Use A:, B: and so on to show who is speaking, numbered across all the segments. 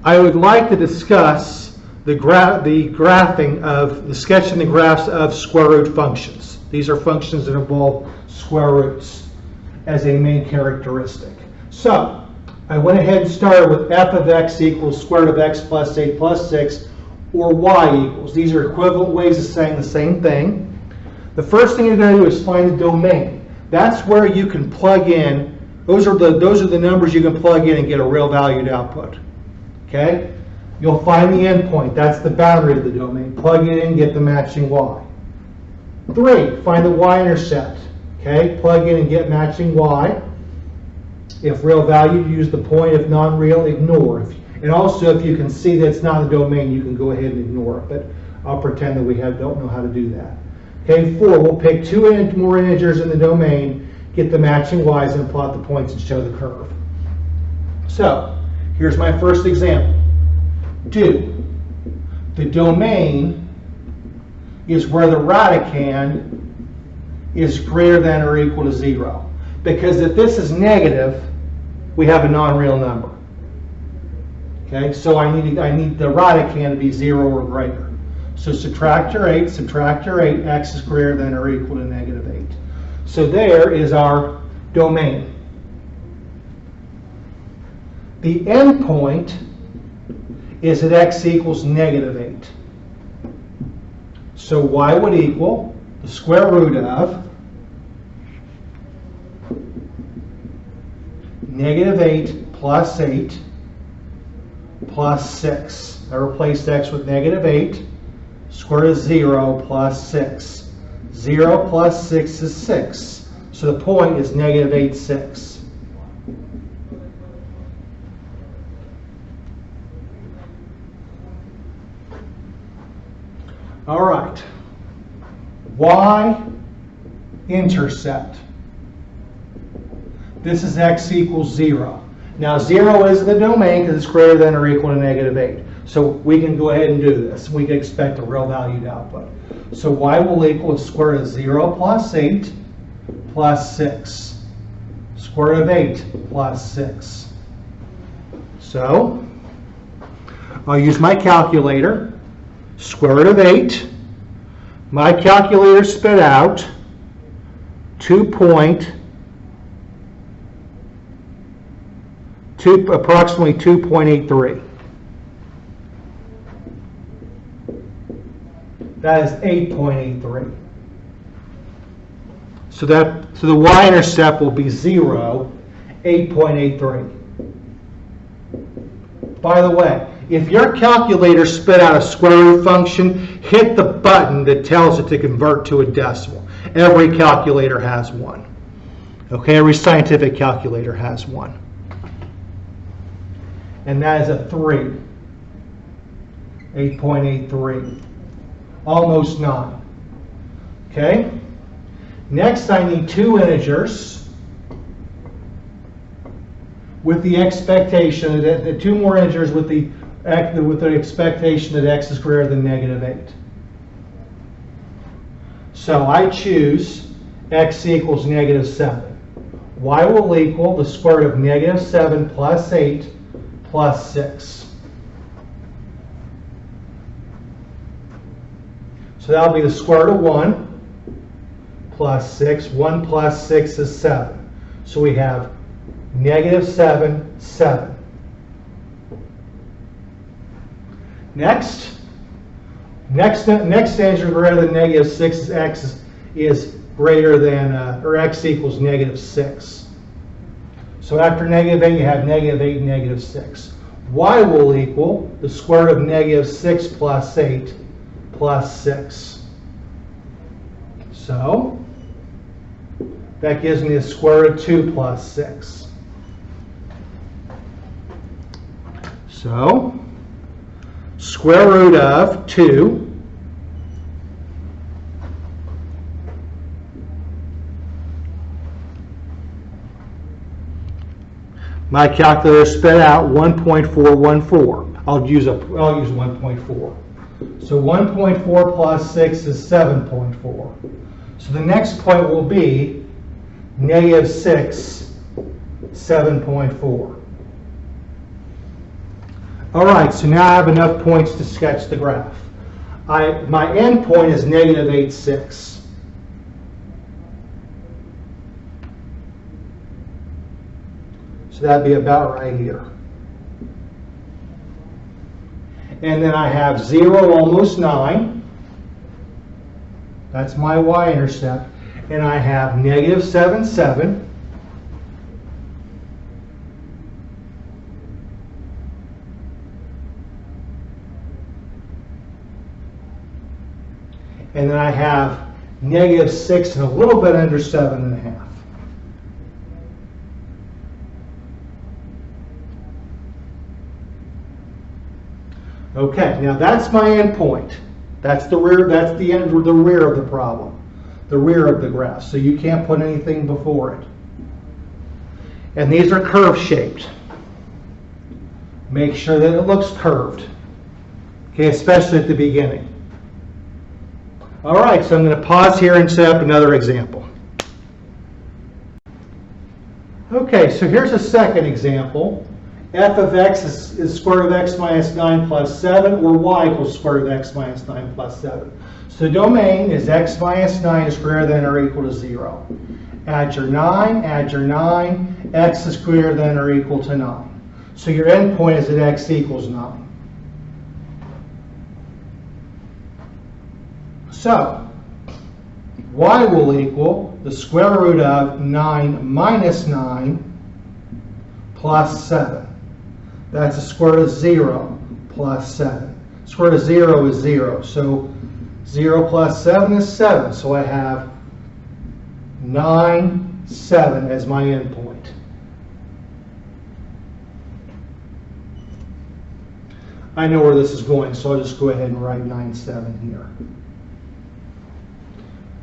A: I would like to discuss the sketching the graphs of square root functions. These are functions that involve square roots as a main characteristic. So I went ahead and started with f of x equals square root of x plus 8 plus 6, or y equals. These are equivalent ways of saying the same thing. The first thing you're going to do is find the domain. That's where you can plug in. Those are the numbers you can plug in and get a real valued output. Okay? You'll find the endpoint. That's the boundary of the domain. Plug it in, get the matching y. 3, find the y-intercept. Okay? Plug in and get matching y. If real valued, use the point. If non-real, ignore. And also, if you can see that it's not a domain, you can go ahead and ignore it. But I'll pretend that we don't know how to do that. Okay, 4, we'll pick 2 more integers in the domain, get the matching y's, and plot the points and show the curve. So, here's my first example. Do. The domain is where the radicand is greater than or equal to 0. Because if this is negative, we have a non-real number. Okay, so I need the radicand to be 0 or greater. So subtract your 8, x is greater than or equal to negative 8. So there is our domain. The endpoint is at x equals negative 8. So y would equal the square root of negative 8 plus 8 plus 6. I replaced x with negative 8. Square root of 0 plus 6. 0 plus 6 is 6. So the point is negative 8, 6. All right. Y-intercept. This is x equals 0. Now 0 is the domain because it's greater than or equal to negative 8. So we can go ahead and do this. We can expect a real valued output. So y will equal the square root of 0 plus 8 plus 6. Square root of 8 plus 6. So I'll use my calculator. Square root of 8. My calculator spit out approximately 2.83. That is 8.83. So the y-intercept will be 0, 8.83. By the way, if your calculator spit out a square root function, hit the button that tells it to convert to a decimal. Every calculator has one. Okay, every scientific calculator has one. And that is a 3. 8.83. Almost 9. Okay? Next, I need 2 integers with the expectation that 2 more integers with the expectation that x is greater than negative 8. So I choose x equals negative 7. Y will equal the square root of negative 7 plus 8 plus 6. So that'll be the square root of 1 plus 6. 1 plus 6 is 7. So we have negative 7, 7. Next integer greater than negative 6 is x is greater than, or x equals negative 6. So after negative 8, you have negative 8 and negative 6. Y will equal the square root of negative 6 plus 8 plus 6. So that gives me the square root of 2 plus 6. So square root of 2 my calculator spit out 1.414. I'll use 1.4. So 1.4 plus 6 is 7.4. So the next point will be negative 6, 7.4. All right, so now I have enough points to sketch the graph. My end point is negative 8, 6. So that'd be about right here. And then I have 0, almost 9. That's my y-intercept. And I have negative 7, 7. And then I have negative 6 and a little bit under 7.5. Okay, now that's my end point. That's the rear, that's the end, the rear of the problem, the rear of the graph. So you can't put anything before it. And these are curve shaped. Make sure that it looks curved. Okay, especially at the beginning. All right, so I'm going to pause here and set up another example. Okay, so here's a second example. F of x is square root of x minus 9 plus 7, or y equals square root of x minus 9 plus 7. So the domain is x minus 9 is greater than or equal to 0. Add your 9, x is greater than or equal to 9. So your end point is at x equals 9. So y will equal the square root of 9 minus 9 plus 7. That's the square root of 0 plus 7. Square root of 0 is 0. So 0 plus 7 is 7. So I have 9, 7 as my endpoint. I know where this is going, so I'll just go ahead and write 9, 7 here.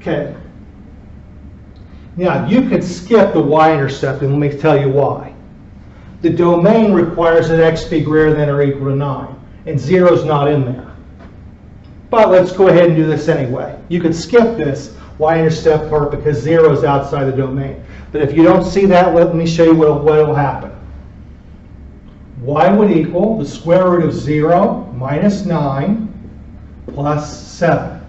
A: Okay. Now, you could skip the y-intercept, and let me tell you why. The domain requires that x be greater than or equal to 9, and 0 is not in there. But let's go ahead and do this anyway. You could skip this y-intercept part because 0 is outside the domain. But if you don't see that, let me show you what will happen. Y would equal the square root of 0 minus 9 plus 7,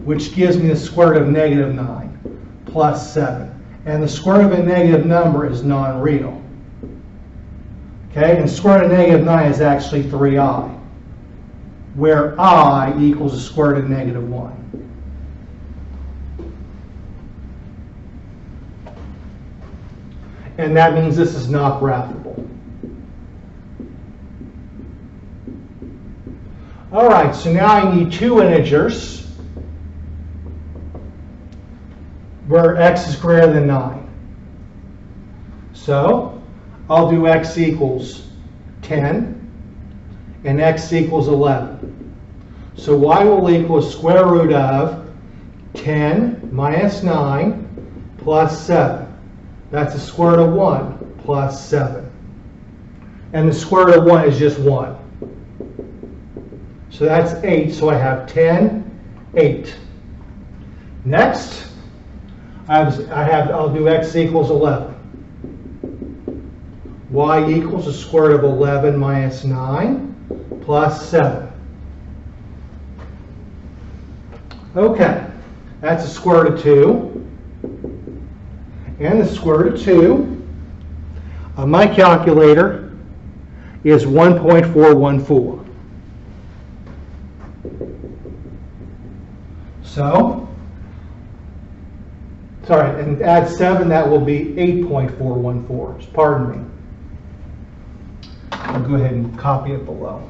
A: which gives me the square root of negative 9 plus 7. And the square root of a negative number is non-real. Okay, and square root of negative 9 is actually 3i, where I equals the square root of negative 1. And that means this is not graphable. All right, so now I need two integers where x is greater than 9. So I'll do x equals 10 and x equals 11. So y will equal square root of 10 minus 9 plus 7. That's the square root of 1 plus 7. And the square root of 1 is just 1. So that's 8. So I have 10, 8. Next, I'll do x equals 11. Y equals the square root of 11 minus 9 plus 7. Okay, that's the square root of 2. And the square root of 2 on my calculator is 1.414. So, sorry, and add 7, that will be 8.414. Pardon me. I'll go ahead and copy it below.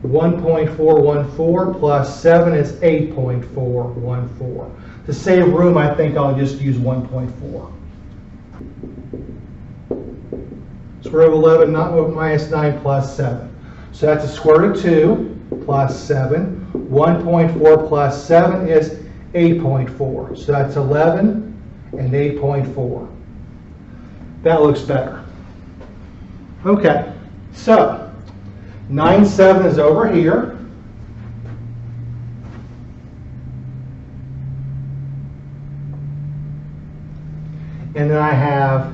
A: 1.414 plus 7 is 8.414. To save room, I think I'll just use 1.4. Square root of 11 minus 9 plus 7. So that's the square root of 2 plus 7. 1.4 plus 7 is 8.4. So that's 11 and 8.4. That looks better. Okay, so 9, 7 is over here. And then I have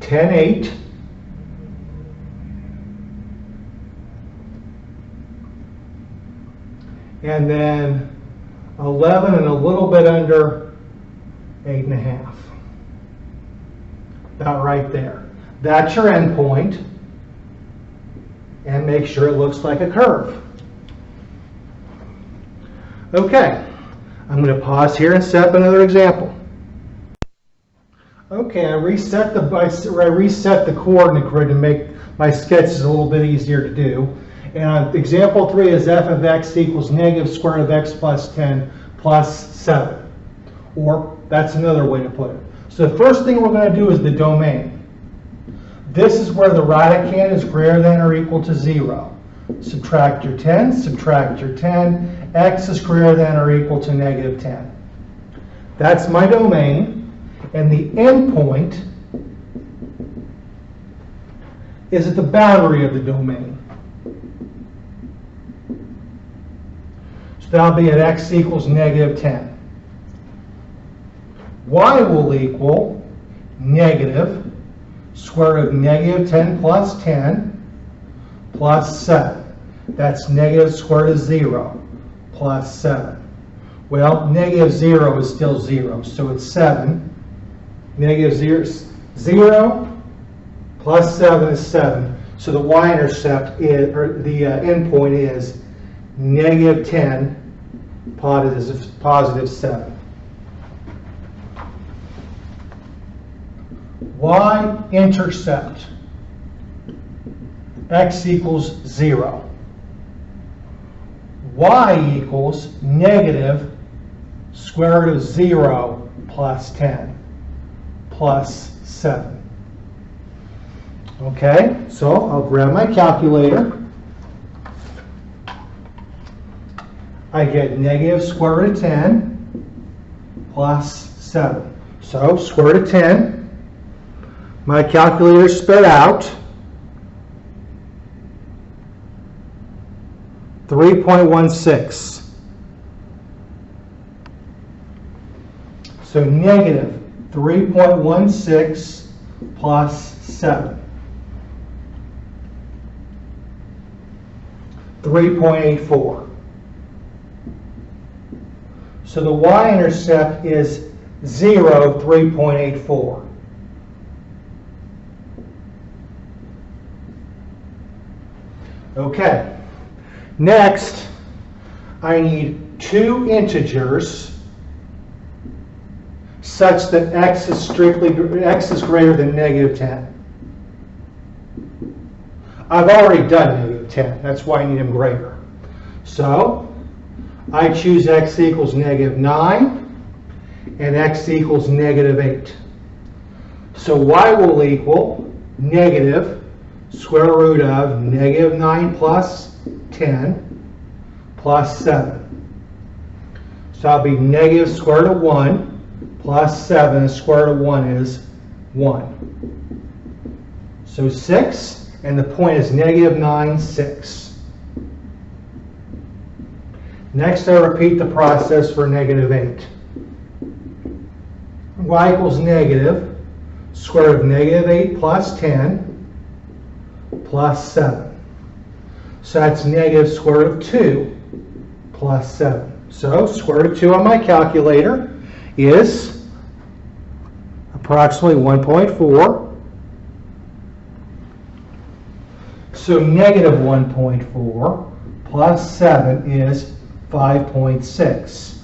A: 10, 8 and then 11 and a little bit under 8.5. About right there. That's your endpoint. And make sure it looks like a curve. Okay, I'm going to pause here and set up another example. Okay, I reset the coordinate grid to make my sketches a little bit easier to do. And example 3 is f of x equals negative square root of x plus 10 plus 7. Or that's another way to put it. So the first thing we're going to do is the domain. This is where the radicand is greater than or equal to 0. Subtract your 10, subtract your 10. X is greater than or equal to negative 10. That's my domain. And the endpoint is at the boundary of the domain. So that'll be at x equals negative 10. Y will equal negative square root of negative 10 plus 10 plus 7. That's negative square root of 0 plus 7. Well, negative 0 is still 0, so it's 7. Negative 0 plus 7 is 7. So the y-intercept is, or the endpoint is negative 10 positive 7. Y-intercept, x equals 0. Y equals negative square root of 0 plus 10 plus 7. Okay, so I'll grab my calculator. I get negative square root of 10 plus 7. So square root of 10. My calculator spit out 3.16. So negative 3.16 plus 7. 3.84. So the y-intercept is 0, 3.84. Okay. Next, I need two integers such that x is greater than negative 10. I've already done negative 10. That's why I need them greater. So I choose x equals negative 9 and x equals negative 8. So y will equal negative square root of negative 9 plus 10 plus 7. So that'll be negative square root of 1 plus 7. Square root of 1 is 1. So 6, and the point is negative 9, 6. Next, I repeat the process for negative 8. Y equals negative square root of negative 8 plus 10 plus 7. So that's negative square root of 2 plus 7. So square root of 2 on my calculator is approximately 1.4. So negative 1.4 plus 7 is 5.6.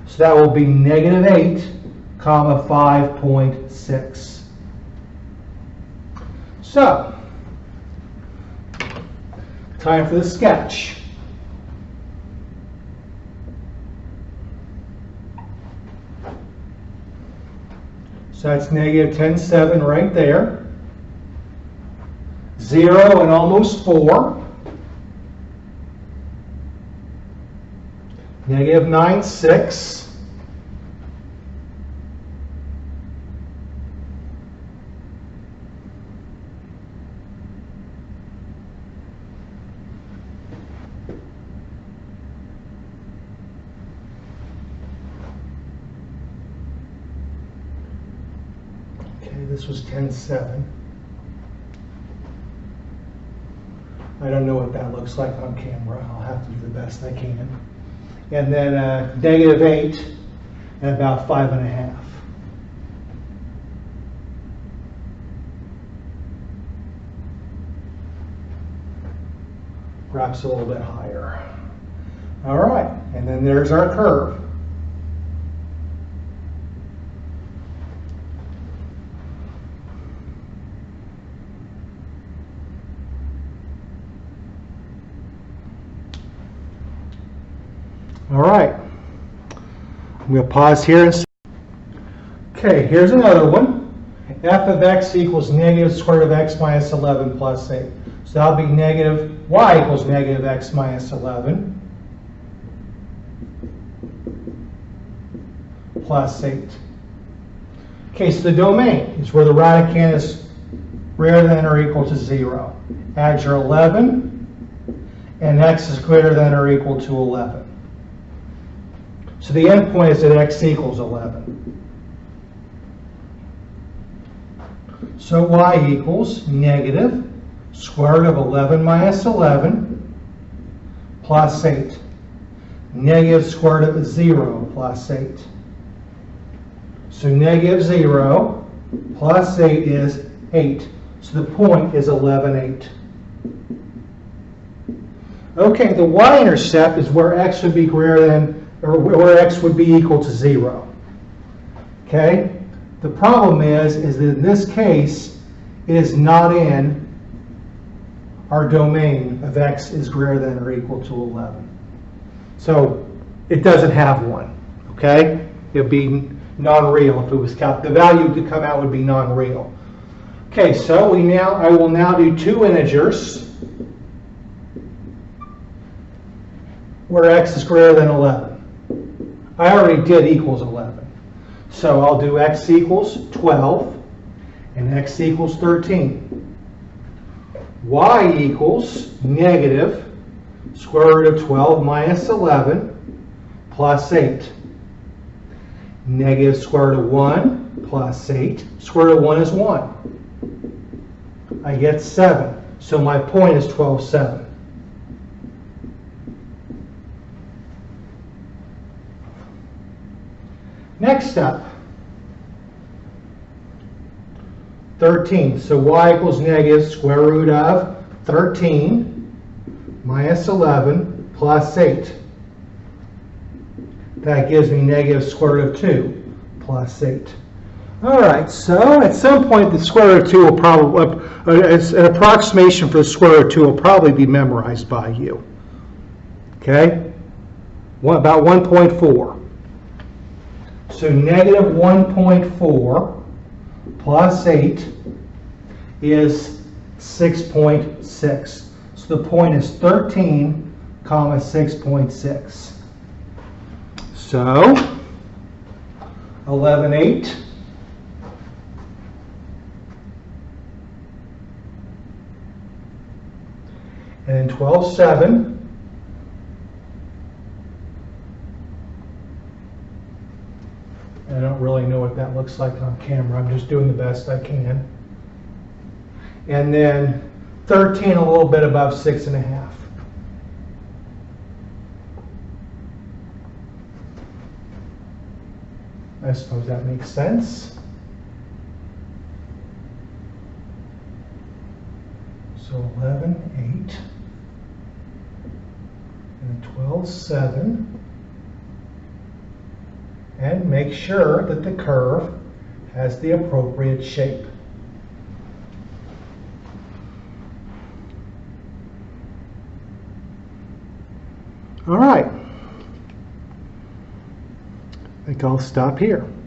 A: So that will be negative 8, comma 5.6. So, time for the sketch. So that's negative 10, 7 right there. 0 and almost 4. Negative 9, 6. This was 10, 7. I don't know what that looks like on camera. I'll have to do the best I can. and then -8, and about 5.5. Perhaps a little bit higher. All right, and then there's our curve. All right, I'm going to pause here and see. Okay, here's another one. F of x equals negative square root of x minus 11 plus 8. So that'll be negative y equals negative x minus 11 plus 8. Okay, so the domain is where the radicand is greater than or equal to 0. Add your 11, and x is greater than or equal to 11. So the endpoint is at x equals 11. So y equals negative square root of 11 minus 11 plus 8. Negative square root of 0 plus 8. So negative 0 plus 8 is 8. So the point is 11, 8. Okay, the y-intercept is where x would be greater than, or where x would be equal to 0. Okay? The problem is that in this case, it is not in our domain of x is greater than or equal to 11. So it doesn't have one. Okay? It would be non-real if it was the value to come out would be non-real. Okay, so I will now do two integers where x is greater than 11. I already did equals 11. So I'll do x equals 12 and x equals 13. Y equals negative square root of 12 minus 11 plus 8. Negative square root of 1 plus 8. Square root of 1 is 1. I get 7. So my point is 12, 7. Next up, 13. So y equals negative square root of 13 minus 11 plus 8. That gives me negative square root of 2 plus 8. All right, so at some point the square root of 2 will probably, an approximation for the square root of 2 will probably be memorized by you. Okay? About 1.4. So negative 1.4 plus 8 is 6.6. So the point is 13, comma 6.6. So 11, 8. And then 12, 7. I don't really know what that looks like on camera. I'm just doing the best I can. And then 13, a little bit above 6.5. I suppose that makes sense. So 11, 8. And 12, 7. And make sure that the curve has the appropriate shape. All right. I think I'll stop here.